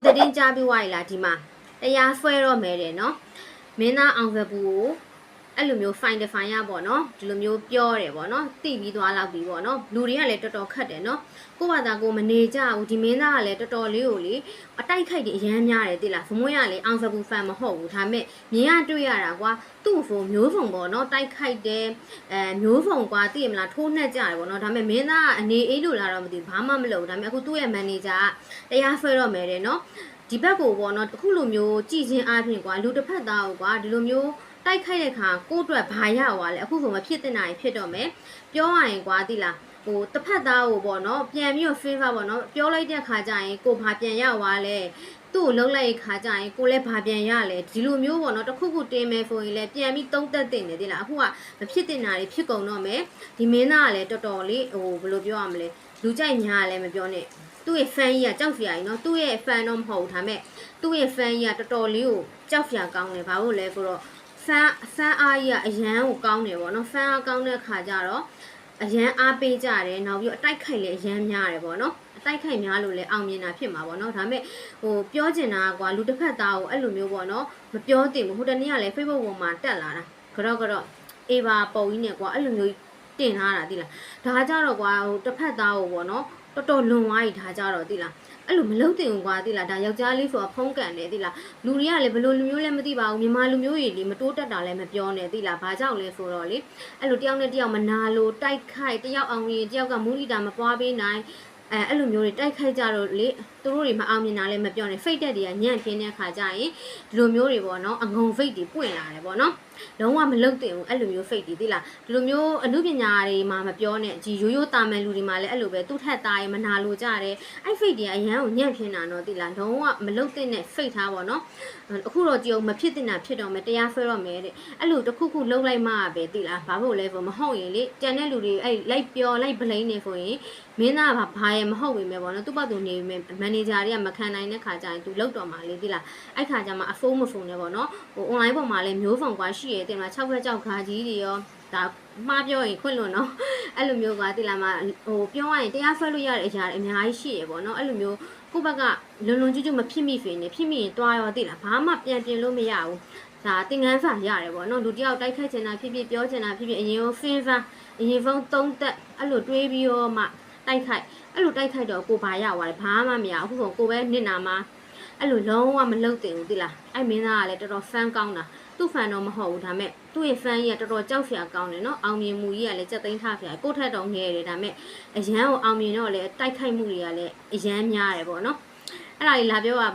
သတင်းကြပြီးွားရလားဒီမှာတရားဆွဲတော့မယ်တယ်နော်မင်းသားအောင်စပူကိုအဲ့လိုမျိုး fine define ရပေါ့နော်ဒီလိုမျိုးပြောတယ်ပေါ့နော်တိပြီးသွားလောက်ပြီပေါ့နော်လူတွေကလည်းတော်တော်ခတ်တယ်နော်ကိုဘာသာကိုမနေကြဘူးဒီမင်းသားကလည်းတော်တော်လေးကိုလေအတိုက်ခိုက်တွေအရမ်းများတယ်တိလားဖမွေးကလည်းအောင်စပူ fan မဟုတ်ဘူးဒါပေမဲ့မြင်ရတွေ့ရတာကွာသူ့ဖုံမျိုးဖုံပေါ့နော်တိုက်ခိုက်တယ်မျိုးဖုံကွာသိရမလားထိုးနှက်ကြတယ်ပေါ့နော်ဒါပေမဲ့မင်းသားကအနေအေးလို့လာတော့မသိဘူးဘာမှမလုပ်ဘူးဒါပေမဲ့အခုသူ့ရဲ့ manager ကတရားဆွဲတော့မယ်တယ်နော်ဒီဘက်ကိုပေါ့နော်တခုလိုမျိုးကြည်ချင်းအားဖြင့်ကွာလူတစ်ဖက်သားကိုကွာဒီလိုမျိုးတိုက်ခိုက်တဲ့ခါကိုယ့်အတွက်ဘာရသွားလဲအခုဆိုမဖြစ်တဲ့နိုင်ဖြစ်တော့မယ်ပြောရရင်ကွာသိလားဟိုတစ်ဖက်သားကိုပေါ့နော်ပြန်ပြီးတော့ favor ပေါ့နော်ပြောလိုက်တဲ့ခါကျရင်ကိုဘာပြန်ရသွားလဲသူ့ကိုလှုပ်လိုက်ခါကျရင်ကိုလည်းဘာပြန်ရလဲဒီလိုမျိုးပေါ့နော်တခုခုတင်းမယ်ဆိုရင်လည်းပြန်ပြီးတုံးတက်တင်နေသိလားအခုကမဖြစ်တဲ့နိုင်ဖြစ်ကုန်တော့မယ်ဒီမင်းသားကလည်းတော်တော်လေးဟိုဘယ်လိုပြောရမလဲလူကြိုက်များလည်းမပြောနဲ့သူ့ရဲ့ fan ကြီးကကြောက်စရာကြီးနော်သူ့ရဲ့ fan တော့မဟုတ်ဘူးဒါပေမဲ့သူ့ရဲ့ fan ကြီးကတော်တော်လေးကိုကြောက်စရာကောင်းတယ်ဘာလို့လဲဆိုတော့ fan အားကြီးကအရန်ကိုကောင်းတယ်ပေါ့နော် fan အားကောင်းတဲ့ခါကျတော့အရန်အားပေးကြတယ်နောက်ပြီးအတိုက်ခိုက်လည်းအရန်များတယ်ပေါ့နော်အတိုက်ခိုက်များလို့လည်းအောင်မြင်တာဖြစ်မှာပေါ့နော်ဒါပေမဲ့ဟိုပြောချင်တာကွာလူတစ်ဖက်သားကိုအဲ့လိုမျိုးပေါ့နော်မပြောသင့်ဘူးဟိုတနေ့ကလည်း Facebook ပေါ်မှာတက်လာတာကတော့အေးပါပုံကြီးနဲ့ကွာအဲ့လိုမျိုးတင်ထားတာသိလားဒါကြတော့ကွာဟိုတစ်ဖက်သားကိုပေါ့နော်တော်တော်လွန်သွားပြီဒါကြတော့သိလားအဲ့လိုမလုပ်တင်ဘူးကွာသိလားဒါယောက်ျားလေးဆိုတာဖုံးကန်တယ်သိလားလူတွေကလည်းဘယ်လိုလူမျိုးလဲမသိပါဘူးမြန်မာလူမျိုးကြီးလေမတိုးတက်တာလည်းမပြောနဲ့သိလားဘာကြောင့်လဲဆိုတော့လေအဲ့လိုတယောက်နဲ့တယောက်မနာလို့တိုက်ခိုက်တယောက်အောင်ရင်တယောက်ကမူလီတာမပွားပေးနိုင်အဲ့လိုမျိုးတွေတိုက်ခိုက်ကြတော့လေသူတို့တွေမအောင်မြင်တာလည်းမပြောနဲ့ဖိတ်တက်တွေကညံ့ပြင်းတဲ့ခါကျရင်ဒီလိုမျိုးတွေပေါ့နော်အငုံဖိတ်တွေပွင့်လာတယ်ပေါ့နော်လုံးဝမလုတ်တင်ဘူးအဲ့လိုမျိုးဖိတ်တွေသိလားဒီလိုမျိုးအမှုပညာတွေမှာမပြောနဲ့ဒီရိုးရိုးတာမန်လူတွေမှာလည်းအဲ့လိုပဲသူ့ထက်သားရင်မနာလိုကြတယ်အဲ့ဖိတ်တွေကအရန်ကိုညံ့ပြင်းတာနော်သိလားလုံးဝမလုတ်တင်နဲ့ဖိတ်ထားပေါ့နော်အခုတော့ကြည့်အောင်မဖြစ်တင်တာဖြစ်တော့မယ်တရားဆွဲတော့မယ်တဲ့အဲ့လိုတစ်ခုခုလုံးလိုက်မှပဲသိလားဘာလို့လဲဆိုမဟုတ်ရင်လေတန်တဲ့လူတွေအဲ့လိုက်ပြောလိုက်ဗလိန်နေဆိုရင်မင်းသားဘာရဲမဟုတ်ဝင်ပဲပေါ့နော်သူ့ဘက်သူနေမန်နေဂျာတွေကမခံနိုင်တဲ့ခါကျရင်သူလောက်တော့မှလေသိလားအဲ့ခါကျမှအဖုံးမဖုံးနေပေါ့နော်ဟို online ပေါ်မှာလည်းမျိုးဖုံကွာရှိရတင်မှာ6ဘက်ကြောက်ခါကြီးတွေရောဒါမှားပြောရင်ခွင့်လွန်နော်အဲ့လိုမျိုးကွာသိလားမဟိုပြောရရင်တရားဆွဲလို့ရတဲ့အရာတွေအများကြီးရှိရပေါ့နော်အဲ့လိုမျိုးကိုယ့်ဘက်ကလွန်လွန်ကျွတ်ကျွတ်မဖြစ်မိဖေးနေဖြစ်မိရင်တွားရောသိလားဘာမှပြန်ပြင်လို့မရဘူးဒါတင်ငန်းစာရတယ်ပေါ့နော်လူတယောက်တိုက်ခိုက်ချင်တာဖြစ်ဖြစ်ပြောချင်တာဖြစ်ဖြစ်အရင်ကဖင်းဖန်းအရင်ဖုန်းသုံးသက်အဲ့လိုတွေးပြီးတော့မှတိုက်ခိုက်အဲ့လိုတိုက်ခိုက်တော့ကိုဘာရသွားတယ်ဘာမှမရအခုဆိုကိုပဲနစ်နာမှာအဲ့လိုလုံးဝမလုတ်တင်ဘူးသိလားအဲ့မင်းသားကလည်းတော်တော် fan ကောင်းတာသူ့ fan တော့မဟုတ်ဘူးဒါပေမဲ့သူ့ရဲ့ fan ကြီးကတော်တော်ကြောက်စရာကောင်းတယ်နော်အောင်မြင်မှုကြီးကလည်းစက်သိမ်းထားစရာကိုထက်တော့ငယ်တယ်ဒါပေမဲ့အရန်ကိုအောင်မြင်တော့လေတိုက်ခိုက်မှုတွေကလည်းအရန်များတယ်ပေါ့နော်အဲ့ဒါကြီးလာပြောပါ